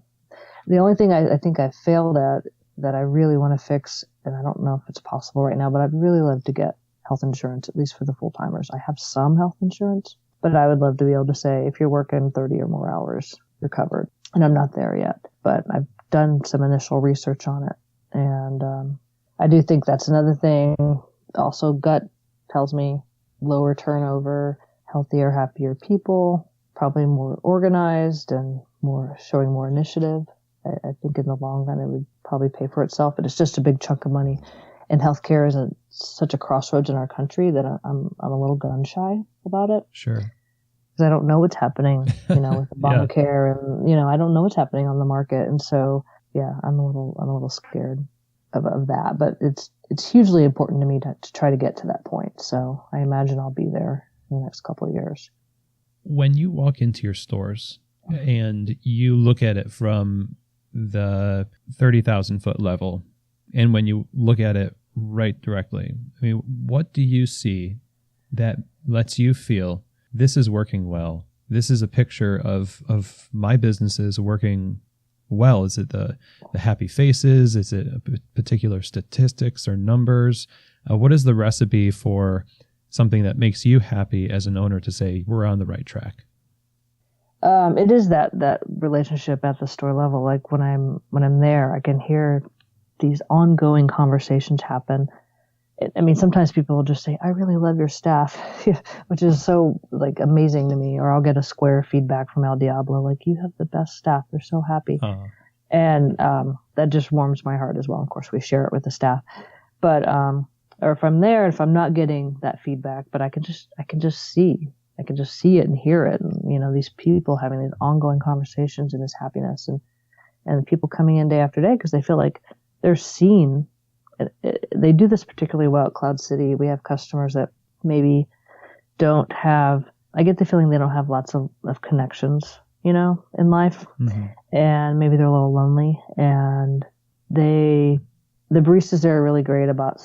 The only thing I think I failed at that I really want to fix, and I don't know if it's possible right now, but I'd really love to get health insurance, at least for the full-timers. I have some health insurance, but I would love to be able to say, if you're working 30 or more hours, you're covered. And I'm not there yet, but I've done some initial research on it. And I do think that's another thing. Also, gut tells me lower turnover, healthier, happier people, probably more organized and showing more initiative. I think in the long run it would probably pay for itself, but it's just a big chunk of money. And healthcare is such a crossroads in our country that I'm a little gun shy about it. Sure. Because I don't know what's happening, with Obamacare, and I don't know what's happening on the market, and so yeah, I'm a little scared of that. But it's hugely important to me to try to get to that point. So I imagine I'll be there in the next couple of years. When you walk into your stores and you look at it from the 30,000 foot level, and when you look at it right directly, I mean, what do you see that lets you feel this is working well? This is a picture of my businesses working well. Is it the happy faces? Is it particular statistics or numbers? What is the recipe for something that makes you happy as an owner to say we're on the right track? It is that relationship at the store level. Like when I'm there, I can hear these ongoing conversations happen. I mean, sometimes people will just say, "I really love your staff," which is so like amazing to me. Or I'll get a square feedback from El Diablo, like, "You have the best staff. They're so happy," and that just warms my heart as well. Of course, we share it with the staff, but or if I'm there, if I'm not getting that feedback, but I can just see it and hear it, and these people having these ongoing conversations and this happiness, and people coming in day after day because they feel like they're seen. They do this particularly well at Cloud City. We have customers that maybe don't have, I get the feeling they don't have lots of connections, in life. Mm-hmm. And maybe they're a little lonely. And the baristas there are really great about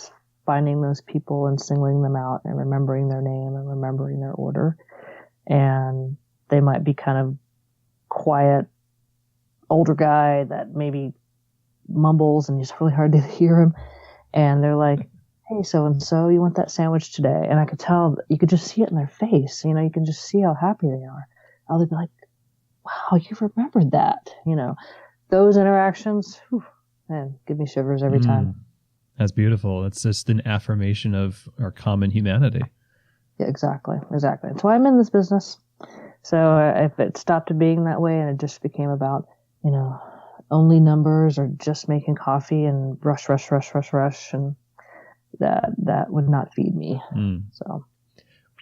finding those people and singling them out and remembering their name and remembering their order. And they might be kind of quiet, older guy that maybe mumbles and it's really hard to hear him. And they're like, "Hey, so-and-so, you want that sandwich today?" And I could tell, you could just see it in their face. You can just see how happy they are. I'll be like, "Wow, you remembered that." Those interactions, man, give me shivers every time. That's beautiful. It's just an affirmation of our common humanity. Yeah, exactly. That's why I'm in this business. So if it stopped being that way and it just became about, only numbers or just making coffee and rush, and that would not feed me.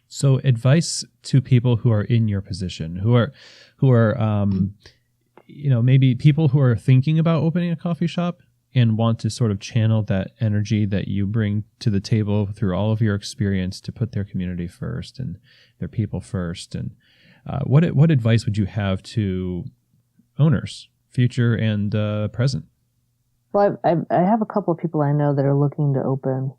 So advice to people who are in your position, who are maybe people who are thinking about opening a coffee shop and want to sort of channel that energy that you bring to the table through all of your experience to put their community first and their people first. And what advice would you have to owners, future and present? Well, I have a couple of people I know that are looking to open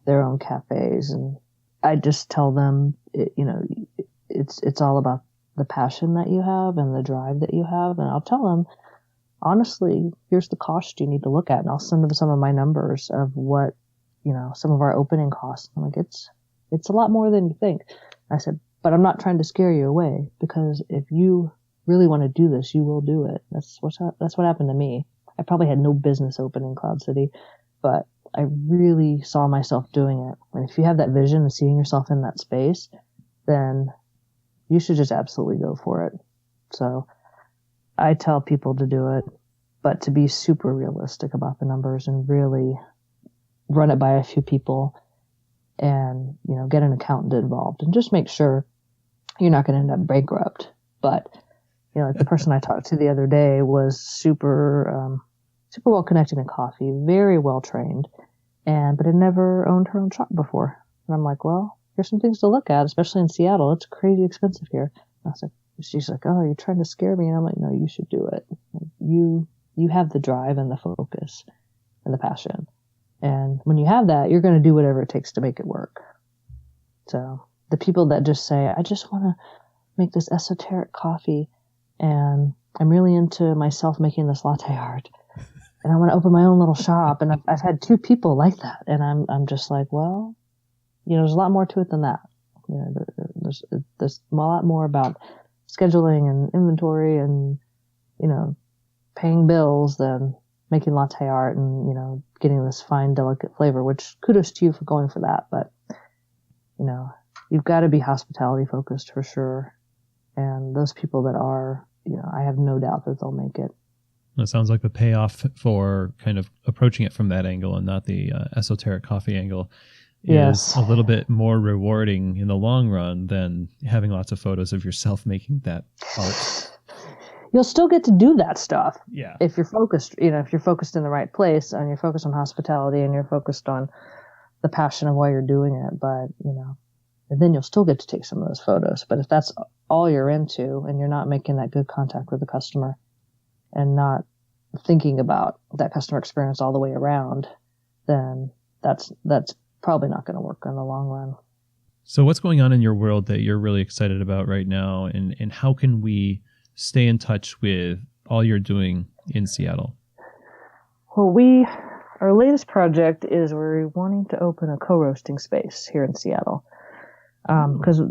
their own cafes, and I just tell them, it's all about the passion that you have and the drive that you have. And I'll tell them, honestly, here's the cost you need to look at. And I'll send them some of my numbers of what, some of our opening costs. I'm like, it's a lot more than you think. I said, but I'm not trying to scare you away, because if you really want to do this, you will do it. That's what happened to me. I probably had no business opening Cloud City, but I really saw myself doing it. And if you have that vision of seeing yourself in that space, then you should just absolutely go for it. So I tell people to do it, but to be super realistic about the numbers and really run it by a few people and, get an accountant involved and just make sure you're not going to end up bankrupt. But, like the person I talked to the other day was super well connected in coffee, very well trained, but had never owned her own shop before. And I'm like, well, here's some things to look at, especially in Seattle. It's crazy expensive here. And I was like, she's like, "Oh, you're trying to scare me." And I'm like, "No, you should do it. You have the drive and the focus and the passion. And when you have that, you're going to do whatever it takes to make it work." So the people that just say, "I just want to make this esoteric coffee and I'm really into myself making this latte art and I want to open my own little shop." And I've had two people like that. And I'm just like, well, there's a lot more to it than that. There's a lot more about scheduling and inventory and, paying bills than making latte art and, getting this fine, delicate flavor, which kudos to you for going for that. But, you've got to be hospitality focused for sure. And those people that are, I have no doubt that they'll make it. It sounds like the payoff for kind of approaching it from that angle and not the esoteric coffee angle is a little bit more rewarding in the long run than having lots of photos of yourself making that art. you'll still get to do that stuff. Yeah. If you're focused, if you're focused in the right place and you're focused on hospitality and you're focused on the passion of why you're doing it. But, and then you'll still get to take some of those photos. But if that's all you're into and you're not making that good contact with the customer and not thinking about that customer experience all the way around, then that's probably not going to work in the long run. So what's going on in your world that you're really excited about right now? And how can we stay in touch with all you're doing in Seattle? Well, our latest project is we're wanting to open a co-roasting space here in Seattle. Because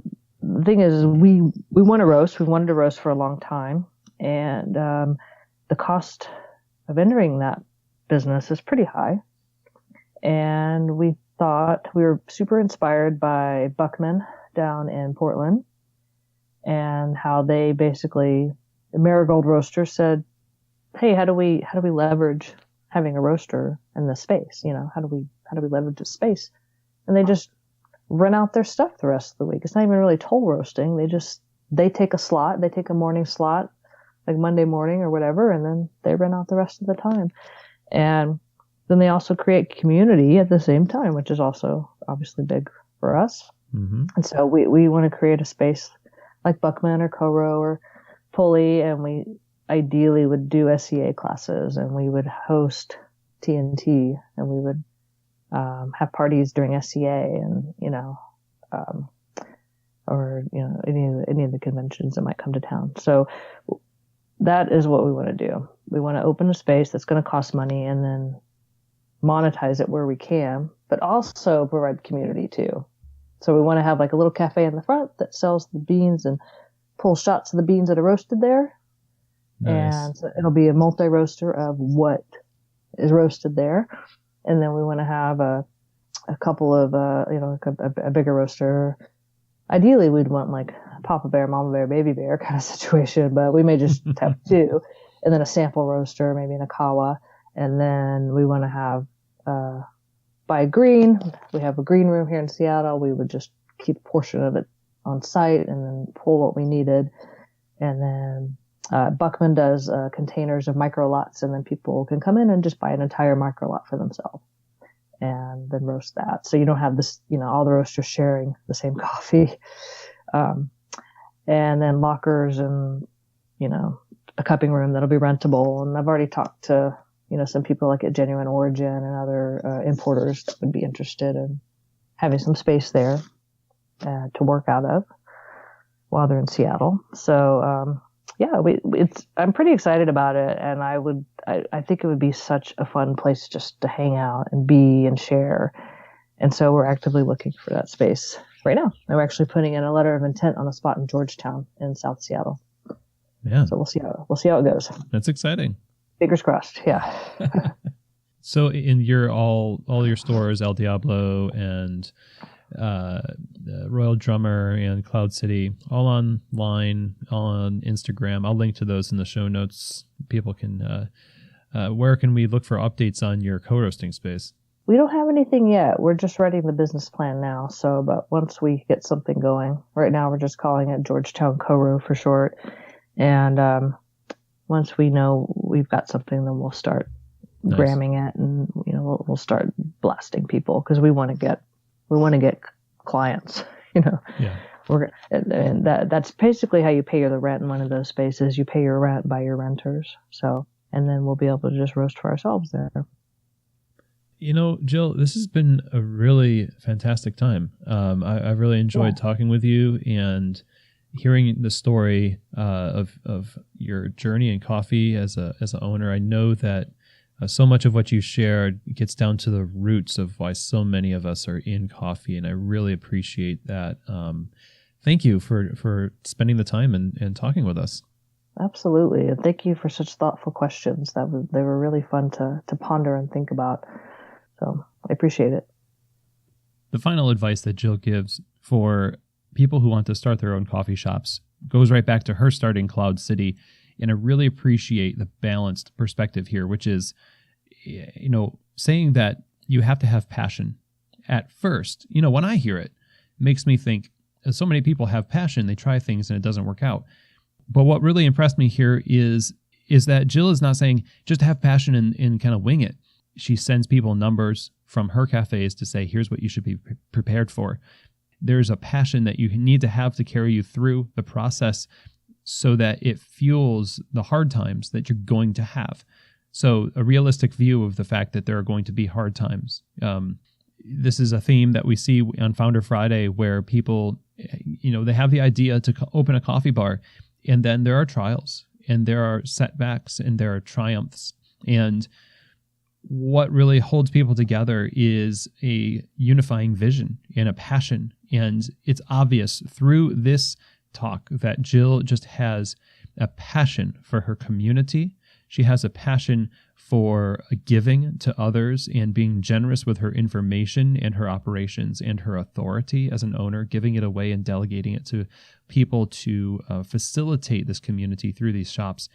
the thing is, we want to roast. We wanted to roast for a long time. And the cost of entering that business is pretty high. And we thought we were super inspired by Buckman down in Portland and how they basically, Marigold Roaster said, hey, how do we leverage having a roaster in the space? How do we leverage the space? And they just rent out their stuff the rest of the week. It's not even really toll roasting. They take a slot, they take a morning slot, like Monday morning or whatever, and then they rent out the rest of the time. And then they also create community at the same time, which is also obviously big for us. Mm-hmm. And so we want to create a space like Buckman or Coro or Pulley, and we ideally would do SCA classes, and we would host TNT, and we would have parties during SCA, and or any of the conventions that might come to town. So that is what we want to do. We want to open a space that's going to cost money, and then monetize it where we can, but also provide community too. So we want to have like a little cafe in the front that sells the beans and pulls shots of the beans that are roasted there. Nice. And so it'll be a multi-roaster of what is roasted there. And then we want to have a couple of, a bigger roaster. Ideally, we'd want like Papa Bear, Mama Bear, Baby Bear kind of situation, but we may just have two. And then a sample roaster, maybe an Akawa. And then we want to have, buy green. We have a green room here in Seattle. We would just keep a portion of it on site and then pull what we needed. And then Buckman does containers of micro lots, and then people can come in and just buy an entire micro lot for themselves and then roast that. So you don't have this, all the roasters sharing the same coffee. And then lockers and, a cupping room that'll be rentable. And I've already talked to, some people like at Genuine Origin and other importers that would be interested in having some space there to work out of while they're in Seattle. So, I'm pretty excited about it, and I think it would be such a fun place just to hang out and be and share. And so we're actively looking for that space right now. And we're actually putting in a letter of intent on a spot in Georgetown in South Seattle. Yeah. So we'll see how it goes. That's exciting. Fingers crossed. Yeah. So in all your stores, El Diablo and Royal Drummer and Cloud City, all online, all on Instagram. I'll link to those in the show notes. People can, where can we look for updates on your co-roasting space? We don't have anything yet. We're just writing the business plan now. So, but once we get something going, right now we're just calling it Georgetown Co-Ro for short. And once we know we've got something, then we'll start gramming it, and we'll start blasting people because we want to get clients. Yeah. And that's basically how you pay the rent in one of those spaces. You pay your rent by your renters. So, and then we'll be able to just roast for ourselves there. Jill, this has been a really fantastic time. I really enjoyed talking with you and hearing the story of your journey in coffee as an owner. I know that so much of what you shared gets down to the roots of why so many of us are in coffee, and I really appreciate that. Thank you for spending the time and talking with us. Absolutely, and thank you for such thoughtful questions. They were really fun to ponder and think about. So I appreciate it. The final advice that Jill gives for people who want to start their own coffee shops goes right back to her starting Cloud City. And I really appreciate the balanced perspective here, which is, saying that you have to have passion at first. When I hear it, it makes me think so many people have passion, they try things and it doesn't work out. But what really impressed me here is that Jill is not saying just have passion and kind of wing it. She sends people numbers from her cafes to say, here's what you should be prepared for. There's a passion that you need to have to carry you through the process so that it fuels the hard times that you're going to have. So a realistic view of the fact that there are going to be hard times. This is a theme that we see on Founder Friday where people, they have the idea to open a coffee bar, and then there are trials and there are setbacks and there are triumphs. And what really holds people together is a unifying vision and a passion. And it's obvious through this talk that Jill just has a passion for her community. She has a passion for giving to others and being generous with her information and her operations and her authority as an owner, giving it away and delegating it to people to facilitate this community through these shops.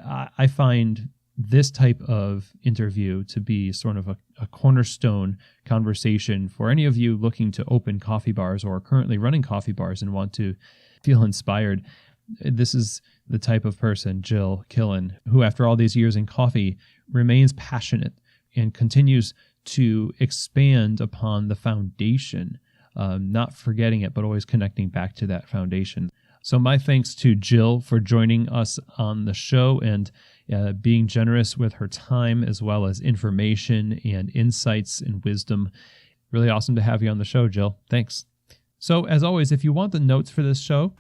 I find this type of interview to be sort of a cornerstone conversation for any of you looking to open coffee bars or currently running coffee bars and want to feel inspired. This is the type of person, Jill Killen, who after all these years in coffee remains passionate and continues to expand upon the foundation, not forgetting it, but always connecting back to that foundation. So my thanks to Jill for joining us on the show and being generous with her time as well as information and insights and wisdom. Really awesome to have you on the show, Jill. Thanks. So as always, if you want the notes for this show,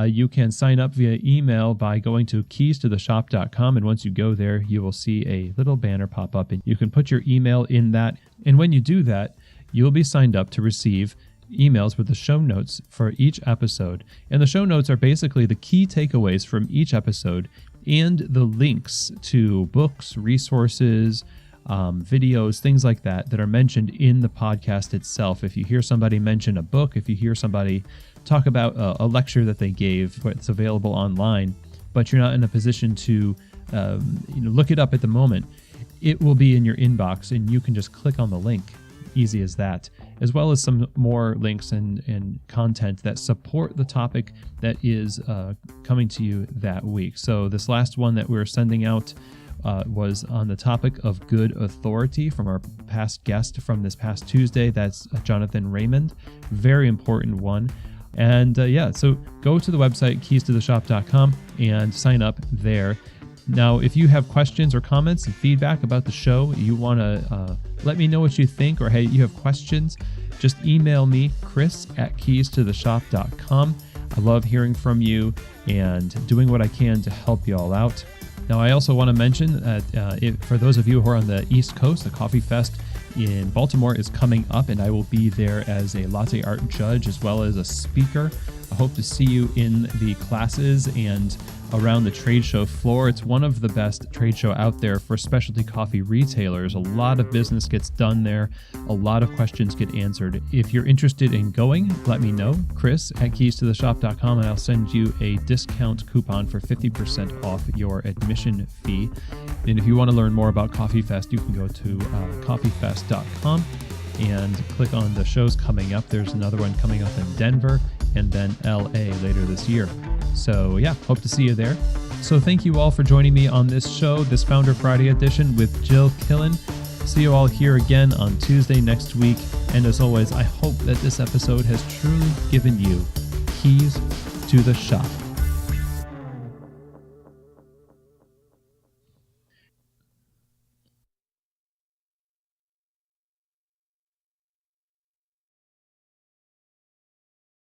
you can sign up via email by going to keystotheshop.com. And once you go there, you will see a little banner pop up and you can put your email in that. And when you do that, you'll be signed up to receive emails with the show notes for each episode. And the show notes are basically the key takeaways from each episode and the links to books, resources, videos, things like that are mentioned in the podcast itself. If you hear somebody mention a book, if you hear somebody talk about a lecture that they gave, it's available online, but you're not in a position to look it up at the moment, it will be in your inbox and you can just click on the link. Easy as that, as well as some more links and content that support the topic that is coming to you that week. So this last one that we're sending out was on the topic of good authority from our past guest from this past Tuesday. That's Jonathan Raymond. Very important one. And so go to the website, keystotheshop.com, and sign up there. Now, if you have questions or comments and feedback about the show, you want to let me know what you think, or hey, you have questions, just email me, chris@keystotheshop.com. I love hearing from you and doing what I can to help you all out. Now, I also want to mention that for those of you who are on the East Coast, the Coffee Fest in Baltimore is coming up, and I will be there as a latte art judge as well as a speaker. I hope to see you in the classes and around the trade show floor. It's one of the best trade show out there for specialty coffee retailers. A lot of business gets done there. A lot of questions get answered. If you're interested in going, let me know, chris@keystotheshop.com, and I'll send you a discount coupon for 50% off your admission fee. And if you want to learn more about Coffee Fest, you can go to coffeefest.com and click on the shows coming up. There's another one coming up in Denver and then LA later this year. So hope to see you there. So thank you all for joining me on this show, this Founder Friday edition with Jill Killen. See you all here again on Tuesday next week. And as always, I hope that this episode has truly given you keys to the shop.